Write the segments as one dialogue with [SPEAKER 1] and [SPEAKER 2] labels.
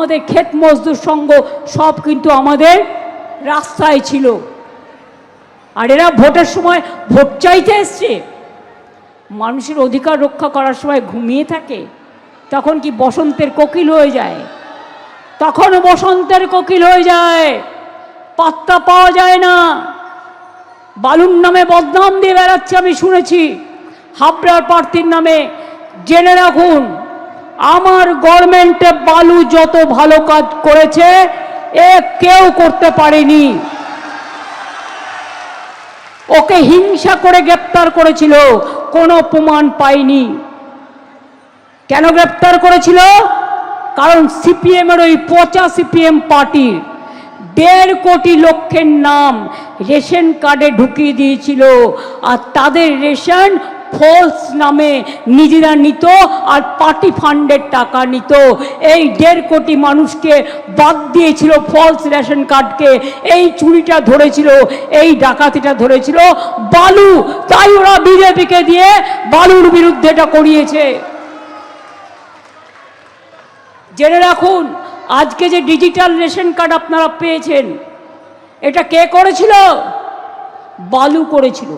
[SPEAKER 1] আমাদের ক্ষেত মজদুর সংঘ সব কিন্তু আমাদের রাস্তায় ছিল। আর এরা ভোটের সময় ভোট চাইতে এসছে, মানুষের অধিকার রক্ষা করার সময় ঘুমিয়ে থাকে। তখন কি বসন্তের কোকিল হয়ে যায়? তখন বসন্তের কোকিল হয়ে যায়, পাত্তা পাওয়া যায় না। বালুর নামে বদনাম দিয়ে বেড়াচ্ছে, আমি শুনেছি হাবড়ার প্রার্থীর নামে। জেনে রাখুন, আমার গভর্নমেন্টে বালু যত ভালো কাজ করেছে এ কেউ করতে পারেনি। ওকে হিংসা করে গ্রেপ্তার করেছিল, কোনো প্রমাণ পাইনি। কেন গ্রেপ্তার করেছিল? কারণ সিপিএম এর ওই পচা সিপিএম পার্টির 1.5 কোটি লোকের নাম রেশন কার্ডে ঢুকিয়ে দিয়েছিল, আর তাদের রেশন ফলস নামে নিজেরা নিত আর পার্টি ফান্ডের টাকা নিত। এই 1.5 কোটি মানুষকে বাদ দিয়েছিল ফলস রেশন কার্ডকে। এই চুরিটা ধরেছিল, এই ডাকাতিটা ধরেছিল বালু। তাই ওরা বিজেপিকে দিয়ে বালুর বিরুদ্ধে এটা করিয়েছে। জেনে রাখুন, আজকে যে ডিজিটাল রেশন কার্ড আপনারা পেয়েছেন, এটা কে করেছিল? বালু করেছিল।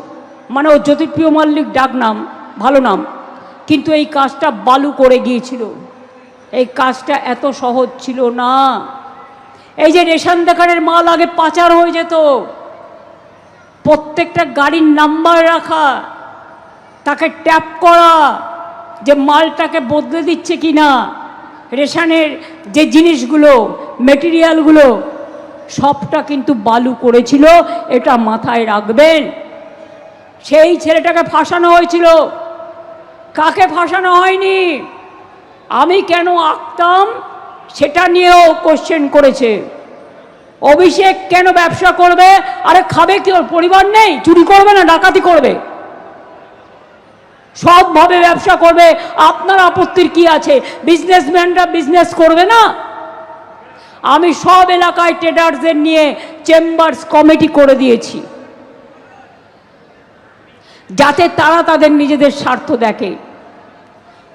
[SPEAKER 1] মানে ও জ্যোতিপ্রিয় মল্লিক ডাক নাম, ভালো নাম, কিন্তু এই কাজটা বালু করে গিয়েছিল। এই কাজটা এত সহজ ছিল না। এই যে রেশন দোকানের মাল আগে পাচার হয়ে যেত, প্রত্যেকটা গাড়ির নাম্বার রাখা, তাকে ট্যাপ করা যে মালটাকে বদলে দিচ্ছে কিনা, রেশনের যে জিনিসগুলো মেটেরিয়ালগুলো সবটা কিন্তু বালু করেছিল, এটা মাথায় রাখবেন। সেই ছেলেটাকে ফাঁসানো হয়েছিল। কাকে ফাঁসানো হয়নি? আমি কেন আঁকতাম সেটা নিয়েও কোশ্চেন করেছে। অভিষেক কেন ব্যবসা করবে? আরে খাবে কি? ওর পরিবার নেই? চুরি করবে না ডাকাতি করবে? সবভাবে ব্যবসা করবে। আপনার আপত্তির কি আছে? বিজনেসম্যানরা বিজনেস করবে না? আমি সব এলাকায় ট্রেডার্সদের নিয়ে চেম্বার্স কমিটি করে দিয়েছি, যাতে তারা তাদের নিজেদের স্বার্থ দেখে।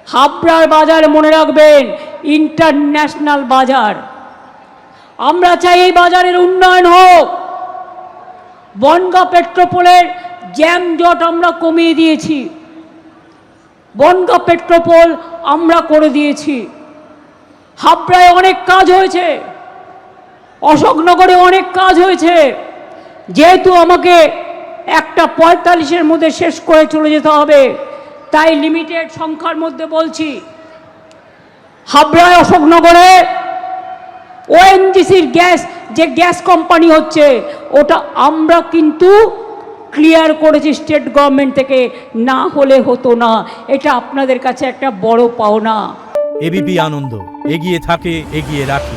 [SPEAKER 1] হাবড়ার বাজার মনে রাখবেন, ইন্টারন্যাশনাল বাজার। আমরা চাই এই বাজারের উন্নয়ন হোক। বনগাঁ পেট্রোপোলের জ্যাম জট আমরা কমিয়ে দিয়েছি। বনগাঁ পেট্রোপোল আমরা করে দিয়েছি। হাবড়ায় অনেক কাজ হয়েছে, অশোকনগরে অনেক কাজ হয়েছে। যেহেতু আমাকে 1:45-এর মধ্যে শেষ করে চলে যেতে হবে, তাই লিমিটেড সংখ্যার মধ্যে বলছি। হাবড়ায় অশোকনগরে ওএনজিসির গ্যাস, যে গ্যাস কোম্পানি হচ্ছে, ওটা আমরা কিন্তু ক্লিয়ার করেছি স্টেট গভর্নমেন্ট থেকে, না হলে হতো না। এটা আপনাদের কাছে একটা বড় পাওনা।
[SPEAKER 2] এবিপি আনন্দ, এগিয়ে থাকে, এগিয়ে রাখে।